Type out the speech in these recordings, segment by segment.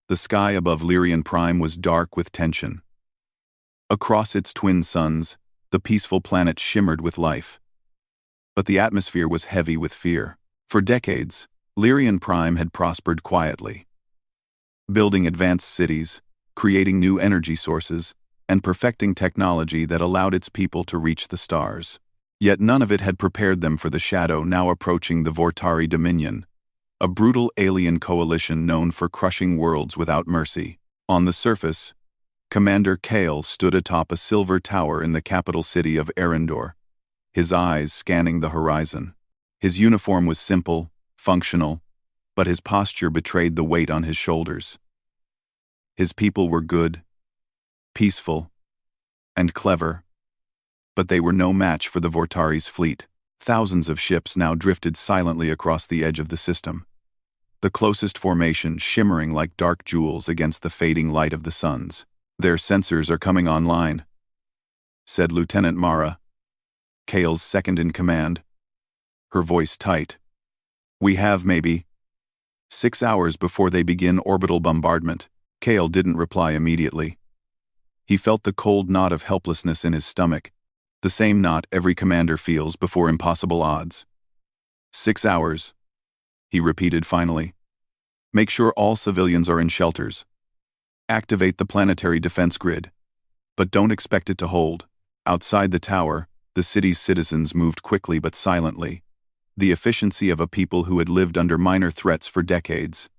The sky above Lyrian Prime was dark with tension. Across its twin suns, the peaceful planet shimmered with life. But the atmosphere was heavy with fear. For decades, Lyrian Prime had prospered quietly, building advanced cities, creating new energy sources, and perfecting technology that allowed its people to reach the stars. Yet none of it had prepared them for the shadow now approaching the Vortari Dominion, a brutal alien coalition known for crushing worlds without mercy. On the surface, Commander Kale stood atop a silver tower in the capital city of Arendor, his eyes scanning the horizon. His uniform was simple, functional, but his posture betrayed the weight on his shoulders. His people were good, peaceful, and clever, but they were no match for the Vortari's fleet. Thousands of ships now drifted silently across the edge of the system, the closest formation shimmering like dark jewels against the fading light of the suns. "Their sensors are coming online," said Lieutenant Mara, Kale's second-in-command, her voice tight. "We have maybe 6 hours before they begin orbital bombardment." Kale didn't reply immediately. He felt the cold knot of helplessness in his stomach, the same knot every commander feels before impossible odds. 6 hours, he repeated finally. "Make sure all civilians are in shelters. Activate the planetary defense grid, but don't expect it to hold." Outside the tower, the city's citizens moved quickly but silently, the efficiency of a people who had lived under minor threats for decades.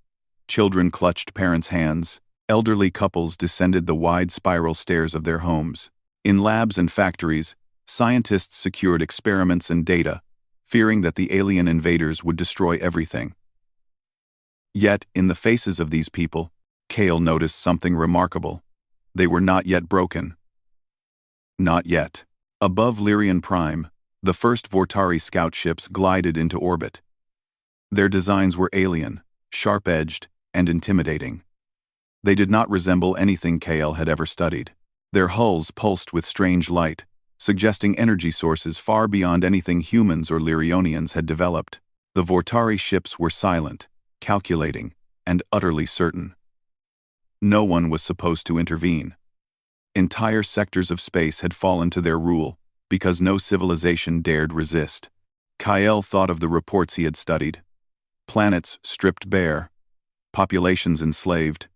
Children clutched parents' hands, elderly couples descended the wide spiral stairs of their homes. In labs and factories, scientists secured experiments and data, fearing that the alien invaders would destroy everything. Yet, in the faces of these people, Kale noticed something remarkable. They were not yet broken. Not yet. Above Lyrian Prime, the first Vortari scout ships glided into orbit. Their designs were alien, sharp-edged, and intimidating. They did not resemble anything Kale had ever studied. Their hulls pulsed with strange light, suggesting energy sources far beyond anything humans or Lyrionians had developed. The Vortari ships were silent, calculating, and utterly certain. No one was supposed to intervene. Entire sectors of space had fallen to their rule, because no civilization dared resist. Kyle thought of the reports he had studied. Planets stripped bare, populations enslaved,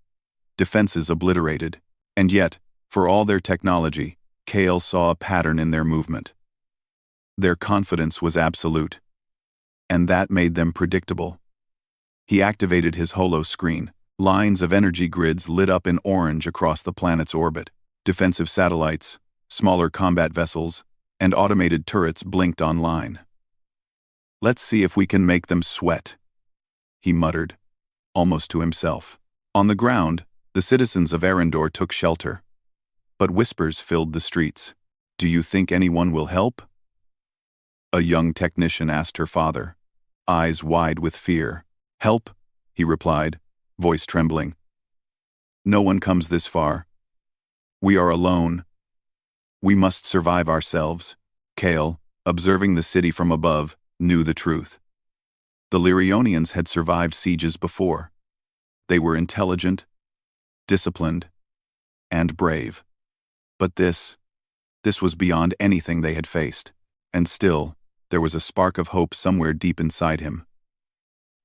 defenses obliterated, and yet, for all their technology, Kale saw a pattern in their movement. Their confidence was absolute, and that made them predictable. He activated his holo screen. Lines of energy grids lit up in orange across the planet's orbit. Defensive satellites, smaller combat vessels, and automated turrets blinked online. "Let's see if we can make them sweat," he muttered, almost to himself. On the ground, the citizens of Arendor took shelter. But whispers filled the streets. "Do you think anyone will help?" A young technician asked her father, eyes wide with fear. "Help?" he replied, voice trembling. "No one comes this far. We are alone. We must survive ourselves." Kale, observing the city from above, knew the truth. The Lyrionians had survived sieges before. They were intelligent, disciplined, and brave. But this was beyond anything they had faced. And still, there was a spark of hope somewhere deep inside him.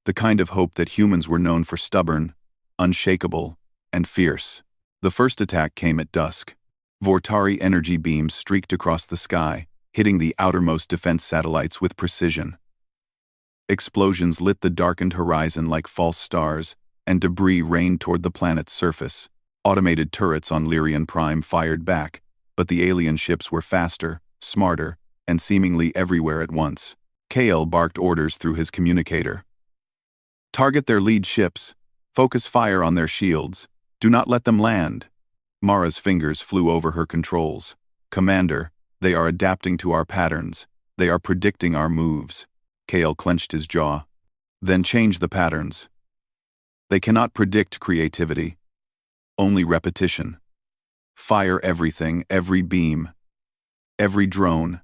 The kind of hope that humans were known for: stubborn, unshakable, and fierce. The first attack came at dusk. Vortari energy beams streaked across the sky, hitting the outermost defense satellites with precision. Explosions lit the darkened horizon like false stars, and debris rained toward the planet's surface. Automated turrets on Lyrian Prime fired back, but the alien ships were faster, smarter, and seemingly everywhere at once. Kale barked orders through his communicator. "Target their lead ships. Focus fire on their shields. Do not let them land." Mara's fingers flew over her controls. "Commander, they are adapting to our patterns. They are predicting our moves." Kale clenched his jaw. "Then change the patterns. They cannot predict creativity. Only repetition. Fire everything, every beam, every drone,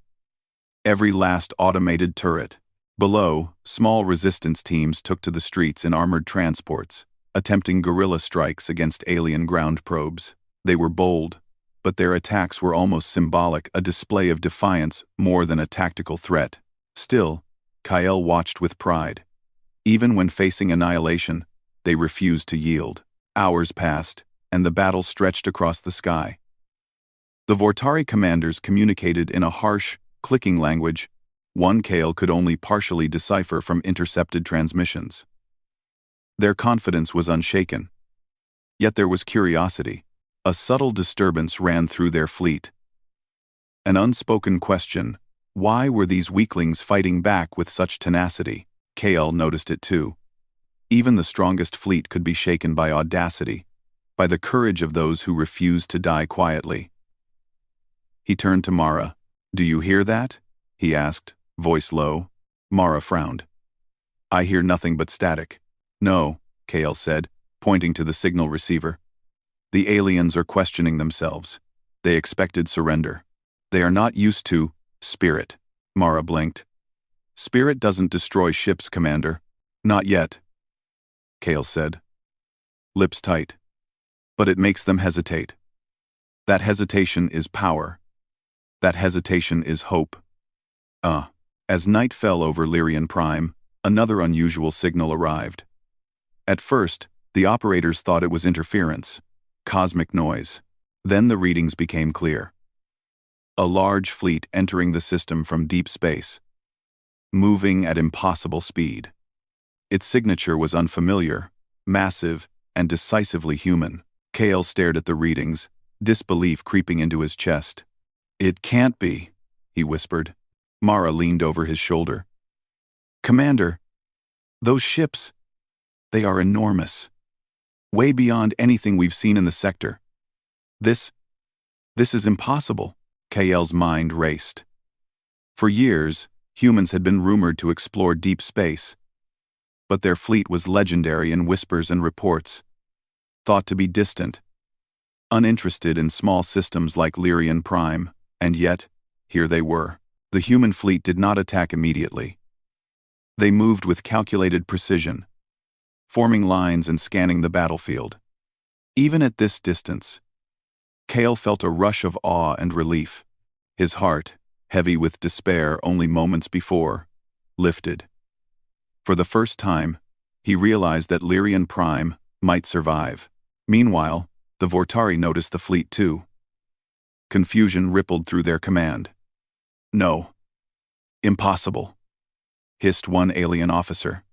every last automated turret." Below, small resistance teams took to the streets in armored transports, attempting guerrilla strikes against alien ground probes. They were bold, but their attacks were almost symbolic, a display of defiance more than a tactical threat. Still, Kyle watched with pride. Even when facing annihilation, they refused to yield. Hours passed, and the battle stretched across the sky. The Vortari commanders communicated in a harsh, clicking language one Kale could only partially decipher from intercepted transmissions. Their confidence was unshaken. Yet there was curiosity. A subtle disturbance ran through their fleet. An unspoken question: why were these weaklings fighting back with such tenacity? Kale noticed it too. Even the strongest fleet could be shaken by audacity, by the courage of those who refused to die quietly. He turned to Mara. "Do you hear that?" he asked, voice low. Mara frowned. "I hear nothing but static." "No," Kale said, pointing to the signal receiver. "The aliens are questioning themselves. They expected surrender. They are not used to spirit." Mara blinked. "Spirit doesn't destroy ships, Commander." "Not yet," Kale said, lips tight. "But it makes them hesitate. That hesitation is power. That hesitation is hope." As night fell over Lyrian Prime, another unusual signal arrived. At first, the operators thought it was interference, cosmic noise. Then the readings became clear. A large fleet entering the system from deep space, moving at impossible speed. Its signature was unfamiliar, massive, and decisively human. Kale stared at the readings, disbelief creeping into his chest. "It can't be," he whispered. Mara leaned over his shoulder. "Commander, those ships, they are enormous. Way beyond anything we've seen in the sector. This is impossible." Kale's mind raced. For years, humans had been rumored to explore deep space, but their fleet was legendary in whispers and reports, thought to be distant, uninterested in small systems like Lyrian Prime, and yet, here they were. The human fleet did not attack immediately. They moved with calculated precision, forming lines and scanning the battlefield. Even at this distance, Kale felt a rush of awe and relief. His heart, heavy with despair only moments before, lifted. For the first time, he realized that Lyrian Prime might survive. Meanwhile, the Vortari noticed the fleet too. Confusion rippled through their command. "No. Impossible," hissed one alien officer.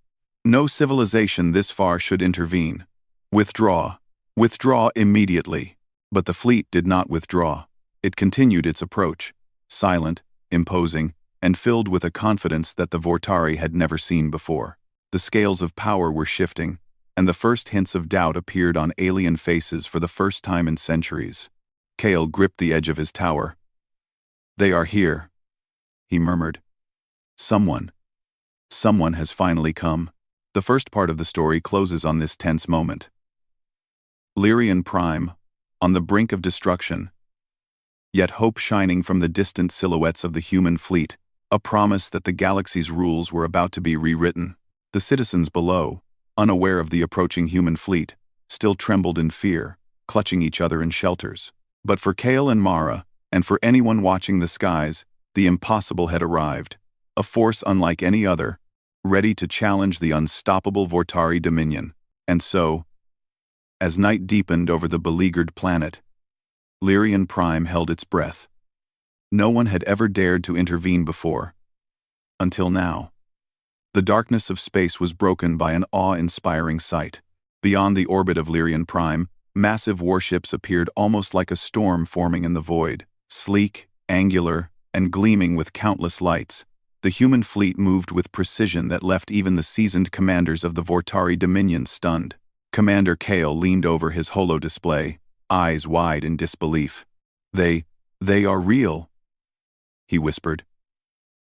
"No civilization this far should intervene. Withdraw. Withdraw immediately." But the fleet did not withdraw. It continued its approach, silent, imposing, and filled with a confidence that the Vortari had never seen before. The scales of power were shifting, and the first hints of doubt appeared on alien faces for the first time in centuries. Kale gripped the edge of his tower. "They are here," he murmured. Someone has finally come." The first part of the story closes on this tense moment. Lyrian Prime, on the brink of destruction, yet hope shining from the distant silhouettes of the human fleet, a promise that the galaxy's rules were about to be rewritten. The citizens below, unaware of the approaching human fleet, still trembled in fear, clutching each other in shelters. But for Kale and Mara, and for anyone watching the skies, the impossible had arrived, a force unlike any other, ready to challenge the unstoppable Vortari dominion. And so, as night deepened over the beleaguered planet, Lyrian Prime held its breath. No one had ever dared to intervene before. Until now. The darkness of space was broken by an awe-inspiring sight. Beyond the orbit of Lyrian Prime, massive warships appeared almost like a storm forming in the void. Sleek, angular, and gleaming with countless lights, the human fleet moved with precision that left even the seasoned commanders of the Vortari Dominion stunned. Commander Kale leaned over his holo-display, eyes wide in disbelief. They are real," he whispered.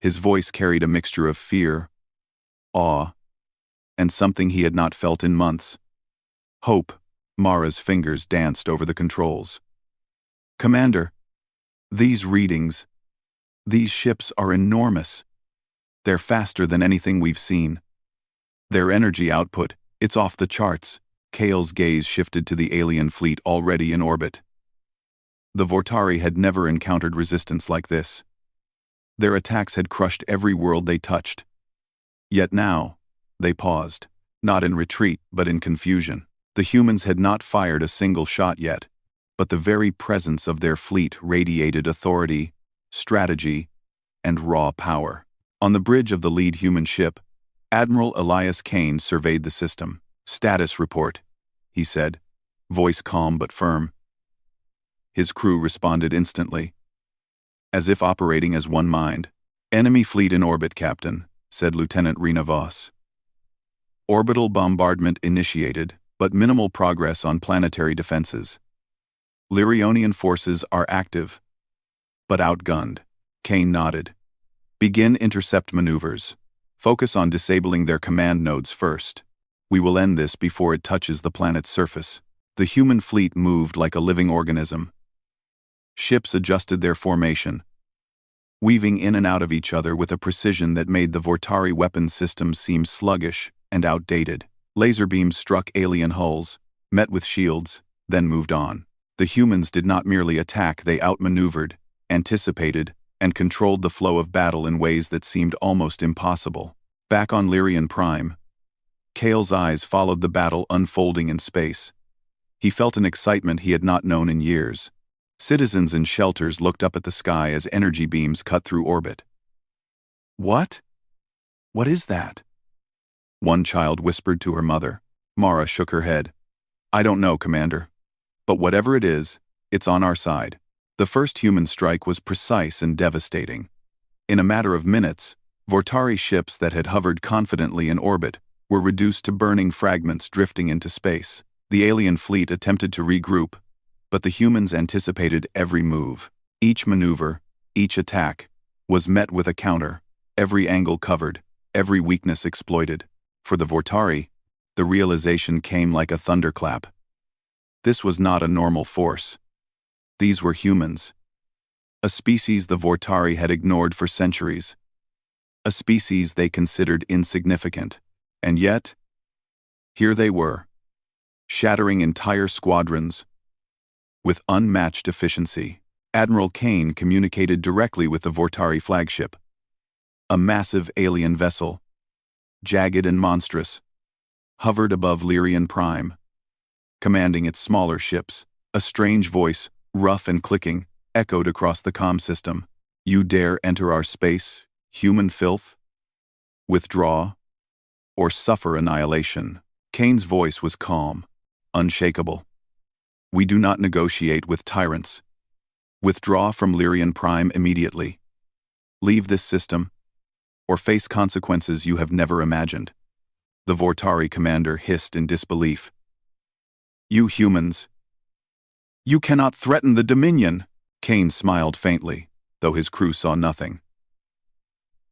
His voice carried a mixture of fear, awe, and something he had not felt in months. Hope. Mara's fingers danced over the controls. "Commander, these readings, these ships are enormous. They're faster than anything we've seen. Their energy output, it's off the charts." Kale's gaze shifted to the alien fleet already in orbit. The Vortari had never encountered resistance like this. Their attacks had crushed every world they touched. Yet now, they paused, not in retreat but in confusion. The humans had not fired a single shot yet, but the very presence of their fleet radiated authority, strategy, and raw power. On the bridge of the lead human ship, Admiral Elias Kane surveyed the system. "Status report," he said, voice calm but firm. His crew responded instantly, as if operating as one mind. "Enemy fleet in orbit, Captain," said Lieutenant Rena Voss. "Orbital bombardment initiated, but minimal progress on planetary defenses. Lyrionian forces are active, but outgunned." Kane nodded. "Begin intercept maneuvers. Focus on disabling their command nodes first. We will end this before it touches the planet's surface." The human fleet moved like a living organism. Ships adjusted their formation, weaving in and out of each other with a precision that made the Vortari weapon systems seem sluggish and outdated. Laser beams struck alien hulls, met with shields, then moved on. The humans did not merely attack, they outmaneuvered, anticipated, and controlled the flow of battle in ways that seemed almost impossible. Back on Lyrian Prime, Kale's eyes followed the battle unfolding in space. He felt an excitement he had not known in years. Citizens in shelters looked up at the sky as energy beams cut through orbit. "What? What is that?" one child whispered to her mother. Mara shook her head. "I don't know, Commander. But whatever it is, it's on our side." The first human strike was precise and devastating. In a matter of minutes, Vortari ships that had hovered confidently in orbit were reduced to burning fragments drifting into space. The alien fleet attempted to regroup, but the humans anticipated every move. Each maneuver, each attack, was met with a counter, every angle covered, every weakness exploited. For the Vortari, the realization came like a thunderclap. This was not a normal force. These were humans. A species the Vortari had ignored for centuries. A species they considered insignificant. And yet, here they were, shattering entire squadrons with unmatched efficiency. Admiral Kane communicated directly with the Vortari flagship. A massive alien vessel, jagged and monstrous, hovered above Lyrian Prime, commanding its smaller ships. A strange voice, rough and clicking, echoed across the comm system. "You dare enter our space, human filth? Withdraw, or suffer annihilation." Kane's voice was calm, unshakable. "We do not negotiate with tyrants. Withdraw from Lyrian Prime immediately. Leave this system, or face consequences you have never imagined." The Vortari commander hissed in disbelief. "You humans, you cannot threaten the Dominion." Kane smiled faintly, though his crew saw nothing.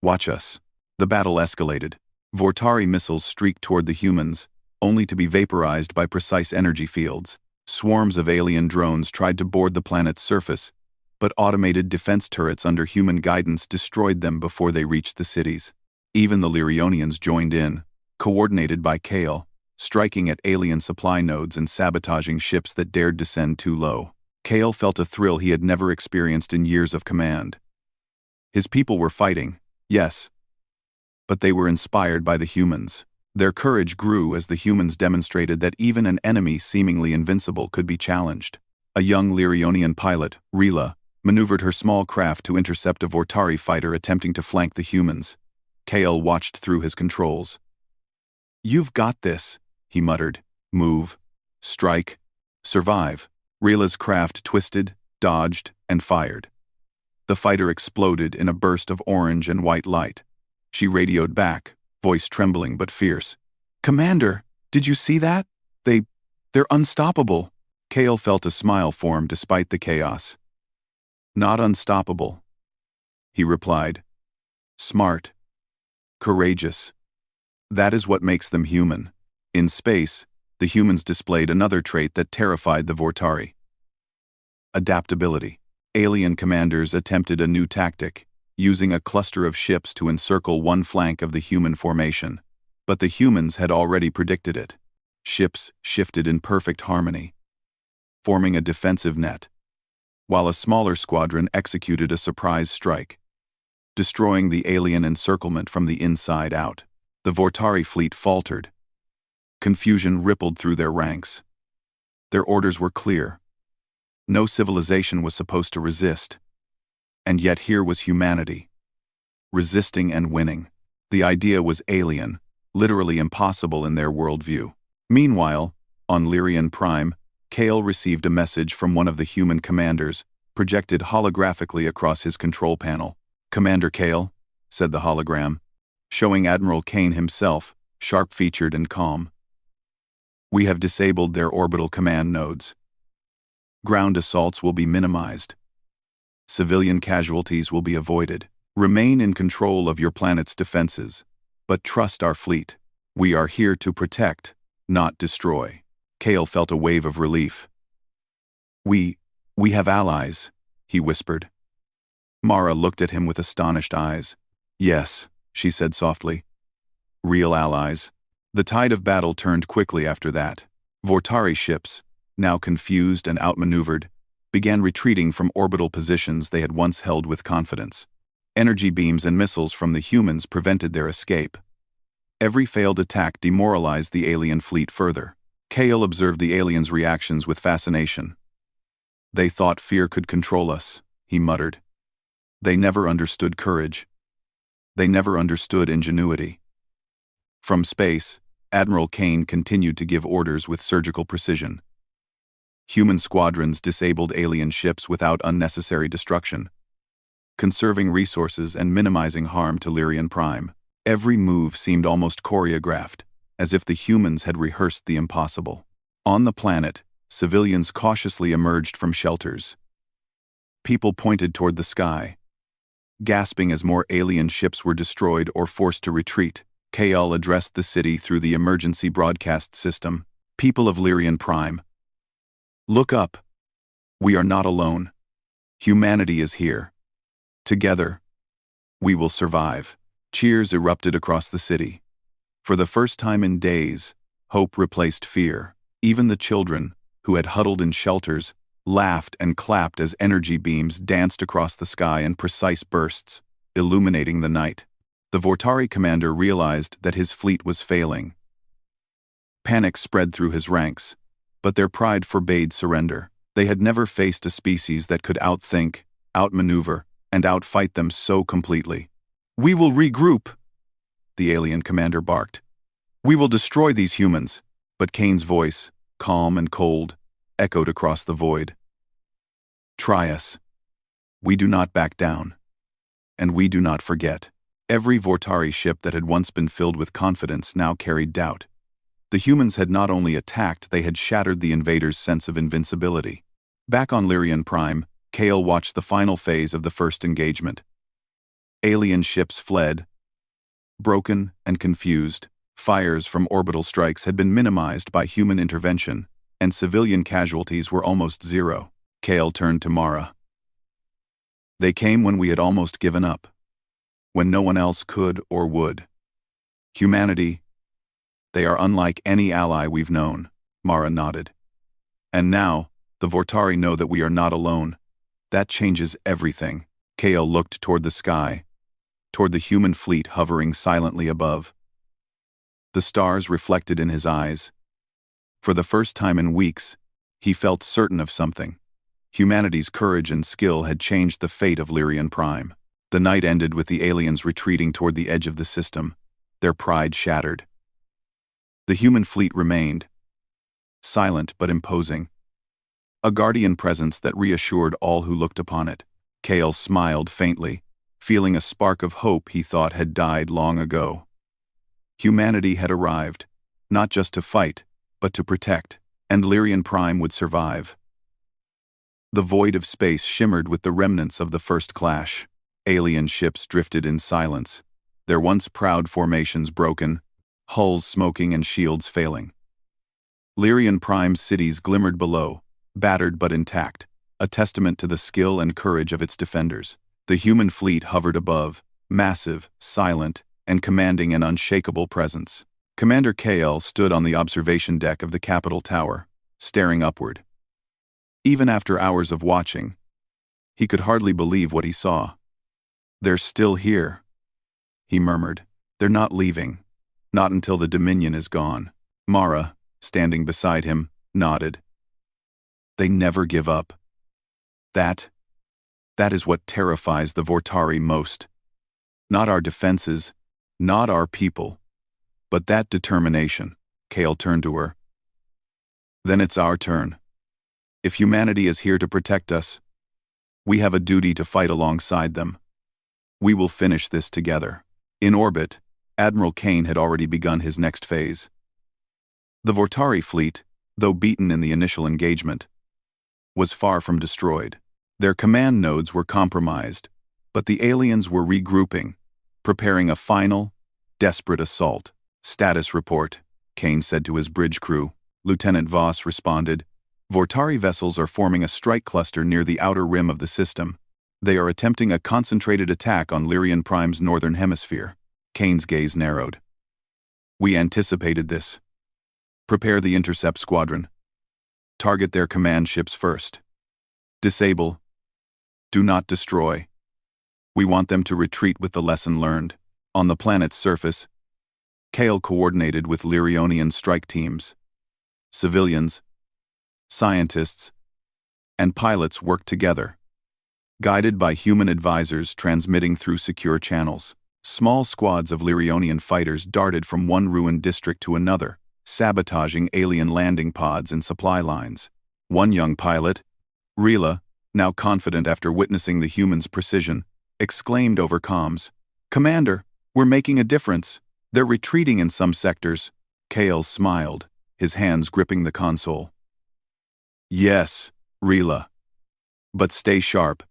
"Watch us." The battle escalated. Vortari missiles streaked toward the humans, only to be vaporized by precise energy fields. Swarms of alien drones tried to board the planet's surface, but automated defense turrets under human guidance destroyed them before they reached the cities. Even the Lyrionians joined in, coordinated by Kale, striking at alien supply nodes and sabotaging ships that dared descend too low. Kale felt a thrill he had never experienced in years of command. His people were fighting, yes, but they were inspired by the humans. Their courage grew as the humans demonstrated that even an enemy seemingly invincible could be challenged. A young Lyrionian pilot, Rila, maneuvered her small craft to intercept a Vortari fighter attempting to flank the humans. Kale watched through his controls. "You've got this," he muttered. "Move, strike, survive." Rila's craft twisted, dodged, and fired. The fighter exploded in a burst of orange and white light. She radioed back, voice trembling but fierce. "Commander, did you see that? They're unstoppable." Kale felt a smile form despite the chaos. "Not unstoppable," he replied. "Smart. Courageous. That is what makes them human." In space, the humans displayed another trait that terrified the Vortari. Adaptability. Alien commanders attempted a new tactic, using a cluster of ships to encircle one flank of the human formation. But the humans had already predicted it. Ships shifted in perfect harmony, forming a defensive net, while a smaller squadron executed a surprise strike, destroying the alien encirclement from the inside out. The Vortari fleet faltered. Confusion rippled through their ranks. Their orders were clear. No civilization was supposed to resist. And yet here was humanity, resisting and winning. The idea was alien, literally impossible in their worldview. Meanwhile, on Lyrian Prime, Kale received a message from one of the human commanders, projected holographically across his control panel. "Commander Kale," said the hologram, showing Admiral Kane himself, sharp-featured and calm. "We have disabled their orbital command nodes. Ground assaults will be minimized. Civilian casualties will be avoided. Remain in control of your planet's defenses, but trust our fleet. We are here to protect, not destroy." Kale felt a wave of relief. We have allies," he whispered. Mara looked at him with astonished eyes. "Yes," she said softly. "Real allies." The tide of battle turned quickly after that. Vortari ships, now confused and outmaneuvered, began retreating from orbital positions they had once held with confidence. Energy beams and missiles from the humans prevented their escape. Every failed attack demoralized the alien fleet further. Kale observed the aliens' reactions with fascination. "They thought fear could control us," he muttered. "They never understood courage. They never understood ingenuity." From space, Admiral Kane continued to give orders with surgical precision. Human squadrons disabled alien ships without unnecessary destruction, conserving resources and minimizing harm to Lyrian Prime. Every move seemed almost choreographed, as if the humans had rehearsed the impossible. On the planet, civilians cautiously emerged from shelters. People pointed toward the sky, gasping as more alien ships were destroyed or forced to retreat. Kale addressed the city through the emergency broadcast system. "People of Lyrian Prime, look up. We are not alone. Humanity is here. Together, we will survive." Cheers erupted across the city. For the first time in days, hope replaced fear. Even the children, who had huddled in shelters, laughed and clapped as energy beams danced across the sky in precise bursts, illuminating the night. The Vortari commander realized that his fleet was failing. Panic spread through his ranks, but their pride forbade surrender. They had never faced a species that could outthink, outmaneuver, and outfight them so completely. "We will regroup," the alien commander barked. "We will destroy these humans." But Kane's voice, calm and cold, echoed across the void. "Try us. We do not back down. And we do not forget." Every Vortari ship that had once been filled with confidence now carried doubt. The humans had not only attacked, they had shattered the invaders' sense of invincibility. Back on Lyrian Prime, Kale watched the final phase of the first engagement. Alien ships fled, broken and confused. Fires from orbital strikes had been minimized by human intervention, and civilian casualties were almost zero. Kale turned to Mara. "They came when we had almost given up, when no one else could or would. Humanity, they are unlike any ally we've known." Mara nodded. "And now, the Vortari know that we are not alone. That changes everything." Kale looked toward the sky, toward the human fleet hovering silently above. The stars reflected in his eyes. For the first time in weeks, he felt certain of something. Humanity's courage and skill had changed the fate of Lyrian Prime. The night ended with the aliens retreating toward the edge of the system, their pride shattered. The human fleet remained, silent but imposing, a guardian presence that reassured all who looked upon it. Kale smiled faintly, feeling a spark of hope he thought had died long ago. Humanity had arrived, not just to fight, but to protect, and Lyrian Prime would survive. The void of space shimmered with the remnants of the first clash. Alien ships drifted in silence, their once proud formations broken, hulls smoking and shields failing. Lyrian Prime's cities glimmered below, battered but intact, a testament to the skill and courage of its defenders. The human fleet hovered above, massive, silent, and commanding an unshakable presence. Commander KL stood on the observation deck of the Capitol Tower, staring upward. Even after hours of watching, he could hardly believe what he saw. "They're still here," he murmured. "They're not leaving. Not until the Dominion is gone." Mara, standing beside him, nodded. "They never give up. That is what terrifies the Vortari most. Not our defenses, not our people, but that determination." Kale turned to her. "Then it's our turn. If humanity is here to protect us, we have a duty to fight alongside them. We will finish this together." In orbit, Admiral Kane had already begun his next phase. The Vortari fleet, though beaten in the initial engagement, was far from destroyed. Their command nodes were compromised, but the aliens were regrouping, preparing a final, desperate assault. "Status report," Kane said to his bridge crew. Lieutenant Voss responded. "Vortari vessels are forming a strike cluster near the outer rim of the system. They are attempting a concentrated attack on Lyrian Prime's northern hemisphere." Kane's gaze narrowed. "We anticipated this. Prepare the intercept squadron. Target their command ships first. Disable. Do not destroy. We want them to retreat with the lesson learned." On the planet's surface, Kale coordinated with Lyrionian strike teams. Civilians, scientists, and pilots worked together, guided by human advisors transmitting through secure channels. Small squads of Lyrionian fighters darted from one ruined district to another, sabotaging alien landing pods and supply lines. One young pilot, Rila, now confident after witnessing the humans' precision, exclaimed over comms, "Commander, we're making a difference. They're retreating in some sectors." Kale smiled, his hands gripping the console. "Yes, Rila. But stay sharp.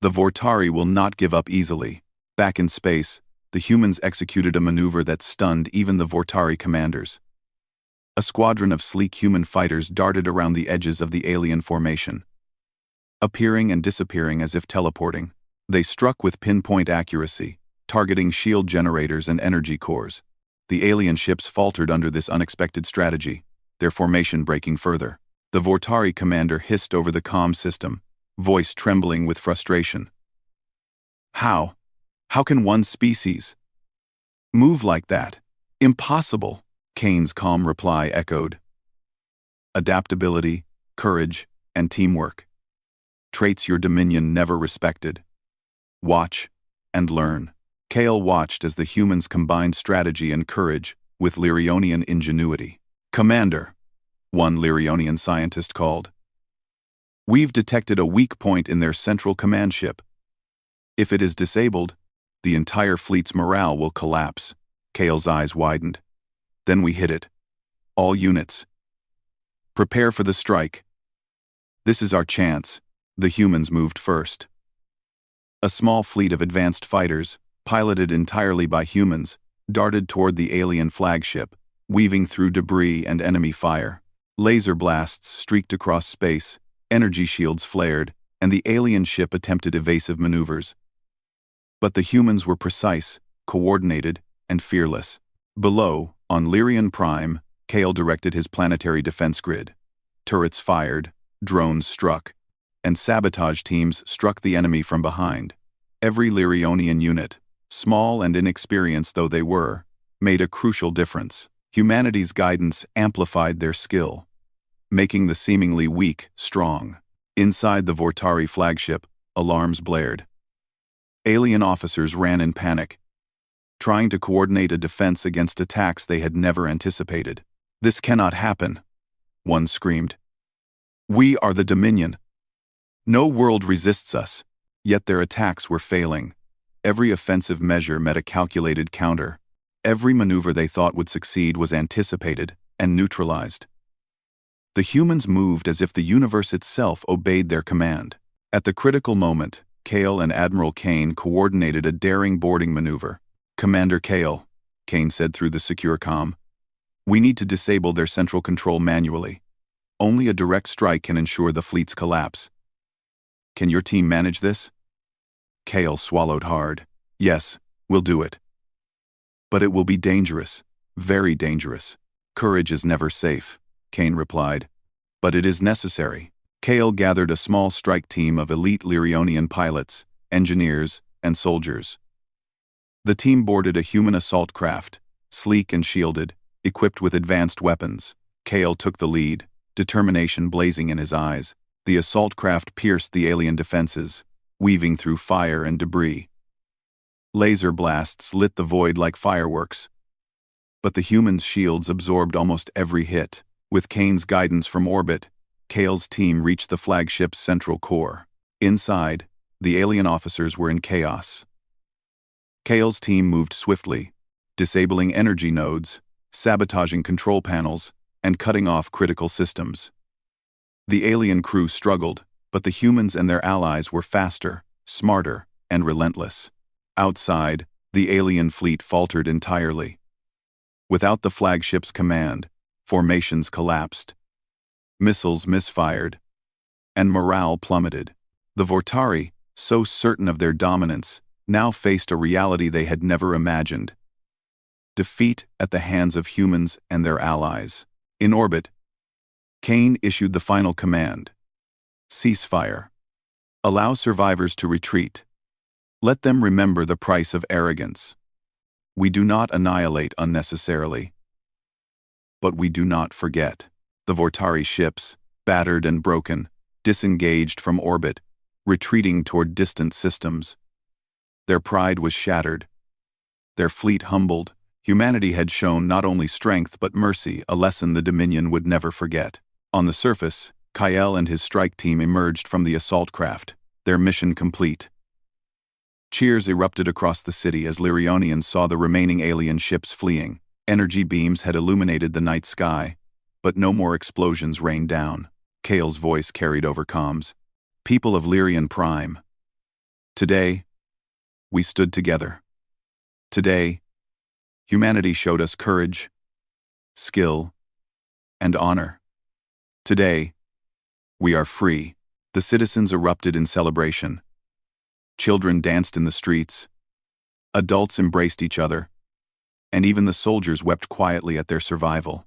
The Vortari will not give up easily." Back in space, the humans executed a maneuver that stunned even the Vortari commanders. A squadron of sleek human fighters darted around the edges of the alien formation, appearing and disappearing as if teleporting. They struck with pinpoint accuracy, targeting shield generators and energy cores. The alien ships faltered under this unexpected strategy, their formation breaking further. The Vortari commander hissed over the comm system, voice trembling with frustration. How can one species move like that? Impossible." Kane's calm reply echoed. "Adaptability, courage, and teamwork. Traits your Dominion never respected. Watch and learn." Kale watched as the humans combined strategy and courage with Lyrionian ingenuity. "Commander," one Lyrionian scientist called, "we've detected a weak point in their central command ship. If it is disabled, the entire fleet's morale will collapse." Kale's eyes widened. "Then we hit it. All units, prepare for the strike. This is our chance." The humans moved first. A small fleet of advanced fighters, piloted entirely by humans, darted toward the alien flagship, weaving through debris and enemy fire. Laser blasts streaked across space, energy shields flared, and the alien ship attempted evasive maneuvers. But the humans were precise, coordinated, and fearless. Below, on Lyrian Prime, Kale directed his planetary defense grid. Turrets fired, drones struck, and sabotage teams struck the enemy from behind. Every Lyrionian unit, small and inexperienced though they were, made a crucial difference. Humanity's guidance amplified their skill, making the seemingly weak strong. Inside the Vortari flagship, alarms blared. Alien officers ran in panic, trying to coordinate a defense against attacks they had never anticipated. "This cannot happen," one screamed. "We are the Dominion. No world resists us." Yet their attacks were failing. Every offensive measure met a calculated counter. Every maneuver they thought would succeed was anticipated and neutralized. The humans moved as if the universe itself obeyed their command. At the critical moment, Kale and Admiral Kane coordinated a daring boarding maneuver. "Commander Kale," Kane said through the secure comm, "we need to disable their central control manually. Only a direct strike can ensure the fleet's collapse. Can your team manage this?" Kale swallowed hard. "Yes, we'll do it. But it will be dangerous. Very dangerous. Courage is never safe, Kane replied. But it is necessary. Kale gathered a small strike team of elite Lyrionian pilots, engineers, and soldiers. The team boarded a human assault craft, sleek and shielded, equipped with advanced weapons. Kale took the lead, determination blazing in his eyes. The assault craft pierced the alien defenses, weaving through fire and debris. Laser blasts lit the void like fireworks. But the humans' shields absorbed almost every hit. With Kane's guidance from orbit, Kale's team reached the flagship's central core. Inside, the alien officers were in chaos. Kale's team moved swiftly, disabling energy nodes, sabotaging control panels, and cutting off critical systems. The alien crew struggled, but the humans and their allies were faster, smarter, and relentless. Outside, the alien fleet faltered entirely. Without the flagship's command, formations collapsed. Missiles misfired, and morale plummeted. The Vortari, so certain of their dominance, now faced a reality they had never imagined. Defeat at the hands of humans and their allies. In orbit, Kane issued the final command. Ceasefire. Allow survivors to retreat. Let them remember the price of arrogance. We do not annihilate unnecessarily. But we do not forget. The Vortari ships, battered and broken, disengaged from orbit, retreating toward distant systems. Their pride was shattered. Their fleet humbled. Humanity had shown not only strength but mercy, a lesson the Dominion would never forget. On the surface, Kyle and his strike team emerged from the assault craft, their mission complete. Cheers erupted across the city as Lyrionians saw the remaining alien ships fleeing. Energy beams had illuminated the night sky, but no more explosions rained down. Kale's voice carried over comms. People of Lyrian Prime. Today, we stood together. Today, humanity showed us courage, skill, and honor. Today, we are free. The citizens erupted in celebration. Children danced in the streets. Adults embraced each other. And even the soldiers wept quietly at their survival.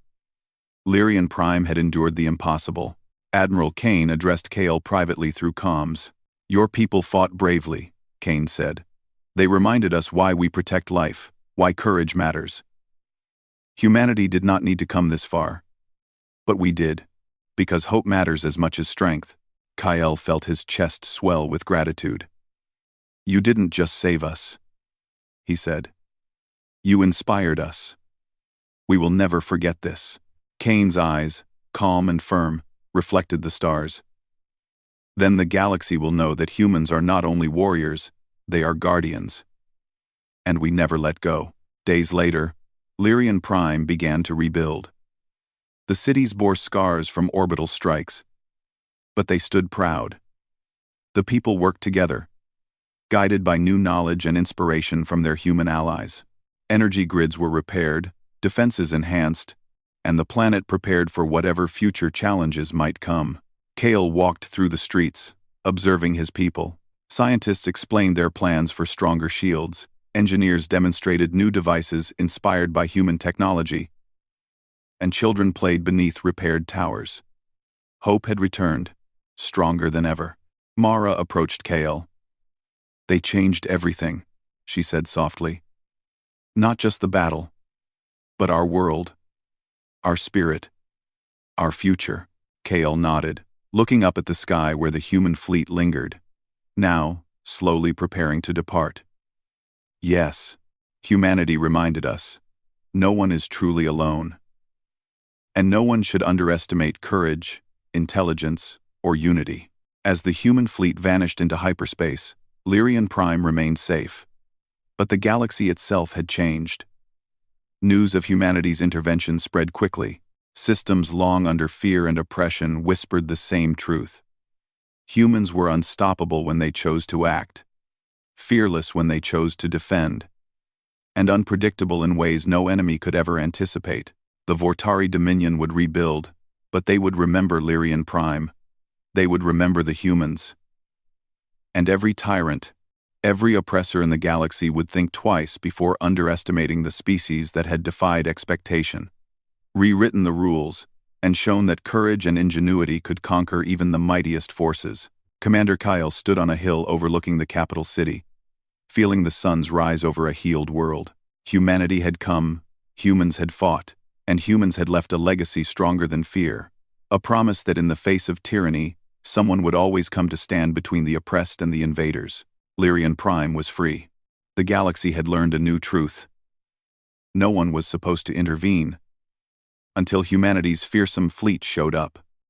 Lyrian Prime had endured the impossible. Admiral Kane addressed Kale privately through comms. Your people fought bravely, Kane said. They reminded us why we protect life, why courage matters. Humanity did not need to come this far. But we did. Because hope matters as much as strength. Kyle felt his chest swell with gratitude. You didn't just save us, he said. You inspired us. We will never forget this. Kane's eyes, calm and firm, reflected the stars. Then the galaxy will know that humans are not only warriors, they are guardians. And we never let go. Days later, Lyrian Prime began to rebuild. The cities bore scars from orbital strikes, but they stood proud. The people worked together, guided by new knowledge and inspiration from their human allies. Energy grids were repaired, defenses enhanced, and the planet prepared for whatever future challenges might come. Kale walked through the streets, observing his people. Scientists explained their plans for stronger shields. Engineers demonstrated new devices inspired by human technology. And children played beneath repaired towers. Hope had returned, stronger than ever. Mara approached Kale. They changed everything, she said softly. Not just the battle, but our world, our spirit, our future. Kale nodded, looking up at the sky where the human fleet lingered, now slowly preparing to depart. Yes, humanity reminded us, no one is truly alone. And no one should underestimate courage, intelligence, or unity. As the human fleet vanished into hyperspace, Lyrian Prime remained safe. But the galaxy itself had changed. News of humanity's intervention spread quickly. Systems long under fear and oppression whispered the same truth. Humans were unstoppable when they chose to act, fearless when they chose to defend, and unpredictable in ways no enemy could ever anticipate. The Vortari Dominion would rebuild, but they would remember Lyrian Prime. They would remember the humans. And every tyrant, Every oppressor in the galaxy would think twice before underestimating the species that had defied expectation, rewritten the rules, and shown that courage and ingenuity could conquer even the mightiest forces. Commander Kyle stood on a hill overlooking the capital city, feeling the suns rise over a healed world. Humanity had come, humans had fought, and humans had left a legacy stronger than fear, a promise that in the face of tyranny, someone would always come to stand between the oppressed and the invaders. Lyrian Prime was free. The galaxy had learned a new truth. No one was supposed to intervene, until humanity's fearsome fleet showed up.